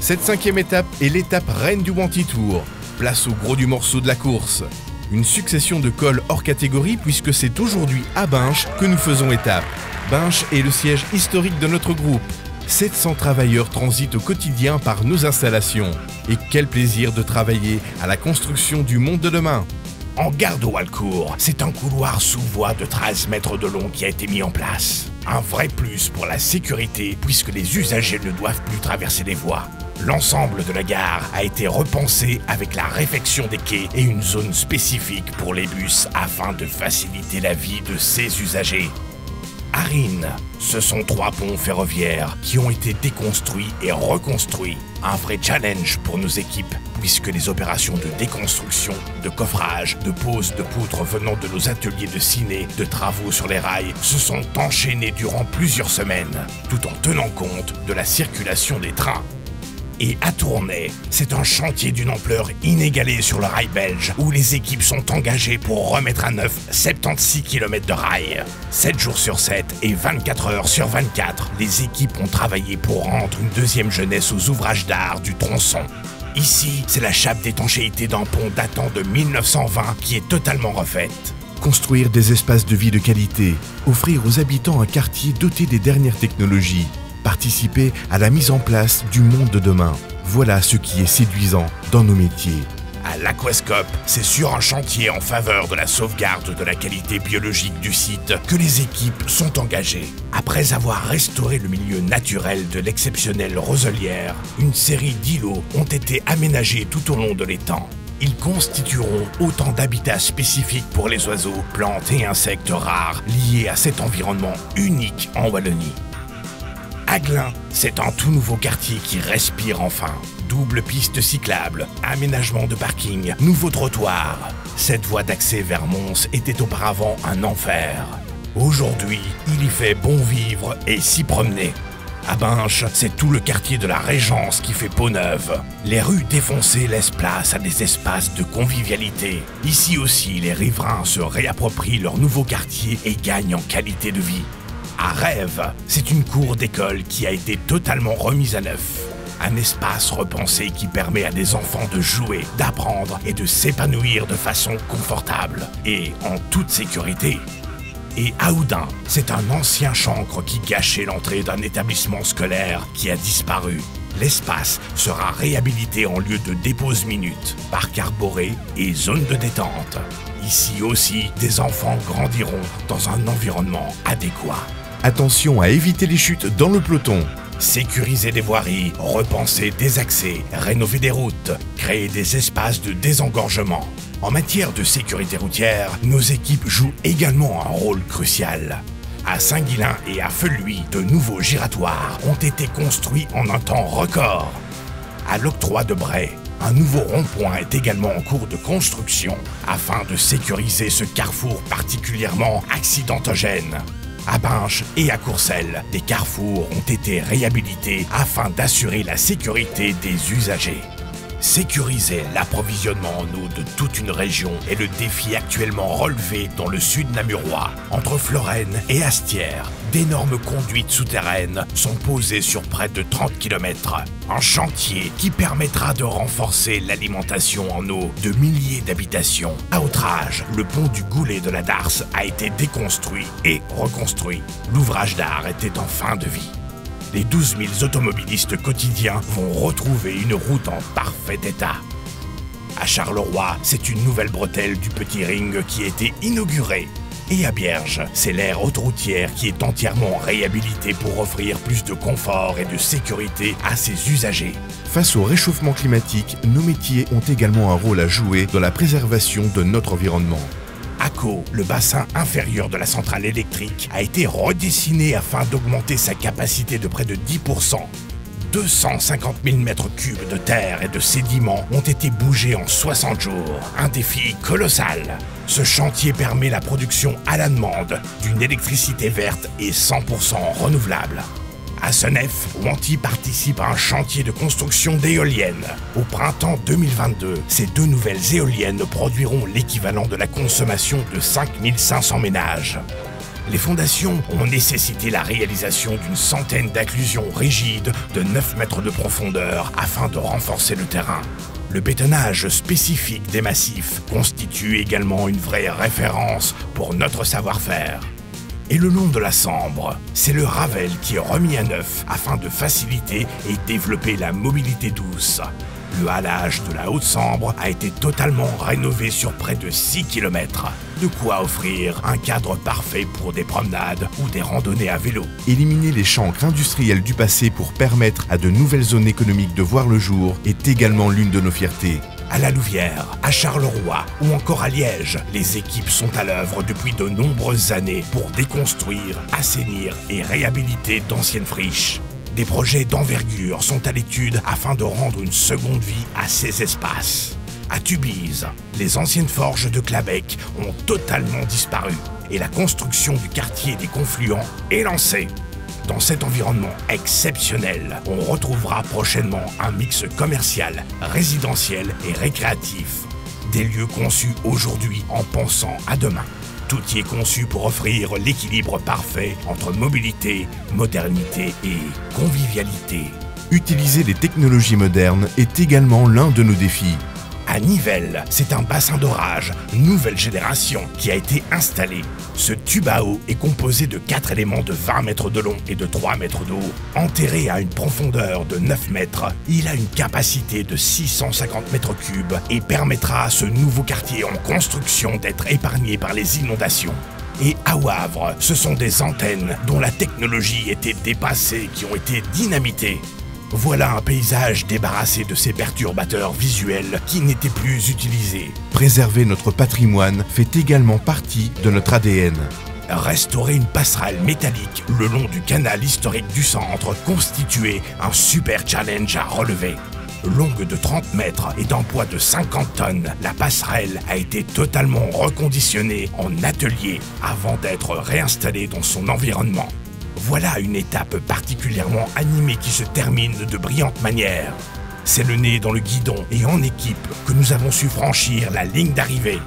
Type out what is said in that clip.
Cette 5e étape est l'étape reine du Wanty Tour. Place au gros du morceau de la course. Une succession de cols hors catégorie puisque c'est aujourd'hui à Binche que nous faisons étape. Binche est le siège historique de notre groupe. 700 travailleurs transitent au quotidien par nos installations. Et quel plaisir de travailler à la construction du monde de demain. En gare de Walcourt, c'est un couloir sous voie de 13 mètres de long qui a été mis en place. Un vrai plus pour la sécurité puisque les usagers ne doivent plus traverser les voies. L'ensemble de la gare a été repensé avec la réfection des quais et une zone spécifique pour les bus afin de faciliter la vie de ses usagers. À Rennes, ce sont 3 ponts ferroviaires qui ont été déconstruits et reconstruits. Un vrai challenge pour nos équipes, puisque les opérations de déconstruction, de coffrage, de pose de poutres venant de nos ateliers de ciné, de travaux sur les rails, se sont enchaînées durant plusieurs semaines, tout en tenant compte de la circulation des trains. Et à Tournai, c'est un chantier d'une ampleur inégalée sur le rail belge où les équipes sont engagées pour remettre à neuf 76 km de rail. 7 jours sur 7 et 24 heures sur 24, les équipes ont travaillé pour rendre une deuxième jeunesse aux ouvrages d'art du tronçon. Ici, c'est la chape d'étanchéité d'un pont datant de 1920 qui est totalement refaite. Construire des espaces de vie de qualité, offrir aux habitants un quartier doté des dernières technologies, participer à la mise en place du monde de demain. Voilà ce qui est séduisant dans nos métiers. À l'Aquascope, c'est sur un chantier en faveur de la sauvegarde de la qualité biologique du site que les équipes sont engagées. Après avoir restauré le milieu naturel de l'exceptionnelle roselière, une série d'îlots ont été aménagés tout au long de l'étang. Ils constitueront autant d'habitats spécifiques pour les oiseaux, plantes et insectes rares liés à cet environnement unique en Wallonie. Aglin, c'est un tout nouveau quartier qui respire enfin. Double piste cyclable, aménagement de parking, nouveau trottoir. Cette voie d'accès vers Mons était auparavant un enfer. Aujourd'hui, il y fait bon vivre et s'y promener. À Binche, c'est tout le quartier de la Régence qui fait peau neuve. Les rues défoncées laissent place à des espaces de convivialité. Ici aussi, les riverains se réapproprient leur nouveau quartier et gagnent en qualité de vie. À Rêve, c'est une cour d'école qui a été totalement remise à neuf. Un espace repensé qui permet à des enfants de jouer, d'apprendre et de s'épanouir de façon confortable et en toute sécurité. Et à Oudin, c'est un ancien chancre qui gâchait l'entrée d'un établissement scolaire qui a disparu. L'espace sera réhabilité en lieu de dépose minute, parc arboré et zone de détente. Ici aussi, des enfants grandiront dans un environnement adéquat. Attention à éviter les chutes dans le peloton. Sécuriser des voiries, repenser des accès, rénover des routes, créer des espaces de désengorgement. En matière de sécurité routière, nos équipes jouent également un rôle crucial. À Saint-Guilain et à Feuilluy, de nouveaux giratoires ont été construits en un temps record. À l'octroi de Bray, un nouveau rond-point est également en cours de construction afin de sécuriser ce carrefour particulièrement accidentogène. À Binche et à Courcelles, des carrefours ont été réhabilités afin d'assurer la sécurité des usagers. Sécuriser l'approvisionnement en eau de toute une région est le défi actuellement relevé dans le sud namurois. Entre Florène et Astières, d'énormes conduites souterraines sont posées sur près de 30 km. Un chantier qui permettra de renforcer l'alimentation en eau de milliers d'habitations. À Outrage, le pont du Goulet de la Darse a été déconstruit et reconstruit. L'ouvrage d'art était en fin de vie. Les 12 000 automobilistes quotidiens vont retrouver une route en parfait état. À Charleroi, c'est une nouvelle bretelle du Petit Ring qui a été inaugurée. Et à Bierge, c'est l'aire autoroutière qui est entièrement réhabilitée pour offrir plus de confort et de sécurité à ses usagers. Face au réchauffement climatique, nos métiers ont également un rôle à jouer dans la préservation de notre environnement. À Caux, le bassin inférieur de la centrale électrique a été redessiné afin d'augmenter sa capacité de près de 10%. 250 000 m3 de terre et de sédiments ont été bougés en 60 jours. Un défi colossal. Ce chantier permet la production à la demande d'une électricité verte et 100% renouvelable. À Senef, Wanty participe à un chantier de construction d'éoliennes. Au printemps 2022, ces 2 nouvelles éoliennes produiront l'équivalent de la consommation de 5500 ménages. Les fondations ont nécessité la réalisation d'une centaine d'acclusions rigides de 9 mètres de profondeur afin de renforcer le terrain. Le bétonnage spécifique des massifs constitue également une vraie référence pour notre savoir-faire. Et le long de la Sambre, c'est le Ravel qui est remis à neuf afin de faciliter et développer la mobilité douce. Le halage de la Haute-Sambre a été totalement rénové sur près de 6 km. De quoi offrir un cadre parfait pour des promenades ou des randonnées à vélo. Éliminer les chancres industriels du passé pour permettre à de nouvelles zones économiques de voir le jour est également l'une de nos fiertés. À la Louvière, à Charleroi ou encore à Liège, les équipes sont à l'œuvre depuis de nombreuses années pour déconstruire, assainir et réhabiliter d'anciennes friches. Des projets d'envergure sont à l'étude afin de rendre une seconde vie à ces espaces. À Tubize, les anciennes forges de Clabec ont totalement disparu et la construction du quartier des Confluents est lancée. Dans cet environnement exceptionnel, on retrouvera prochainement un mix commercial, résidentiel et récréatif. Des lieux conçus aujourd'hui en pensant à demain. Tout y est conçu pour offrir l'équilibre parfait entre mobilité, modernité et convivialité. Utiliser les technologies modernes est également l'un de nos défis. À Nivelles, c'est un bassin d'orage, nouvelle génération, qui a été installé. Ce tube à eau est composé de 4 éléments de 20 mètres de long et de 3 mètres de haut. Enterré à une profondeur de 9 mètres, il a une capacité de 650 mètres cubes et permettra à ce nouveau quartier en construction d'être épargné par les inondations. Et à Wavre, ce sont des antennes dont la technologie était dépassée qui ont été dynamitées. Voilà un paysage débarrassé de ces perturbateurs visuels qui n'étaient plus utilisés. Préserver notre patrimoine fait également partie de notre ADN. Restaurer une passerelle métallique le long du canal historique du centre constituait un super challenge à relever. Longue de 30 mètres et d'un poids de 50 tonnes, la passerelle a été totalement reconditionnée en atelier avant d'être réinstallée dans son environnement. Voilà une étape particulièrement animée qui se termine de brillante manière. C'est le nez dans le guidon et en équipe que nous avons su franchir la ligne d'arrivée.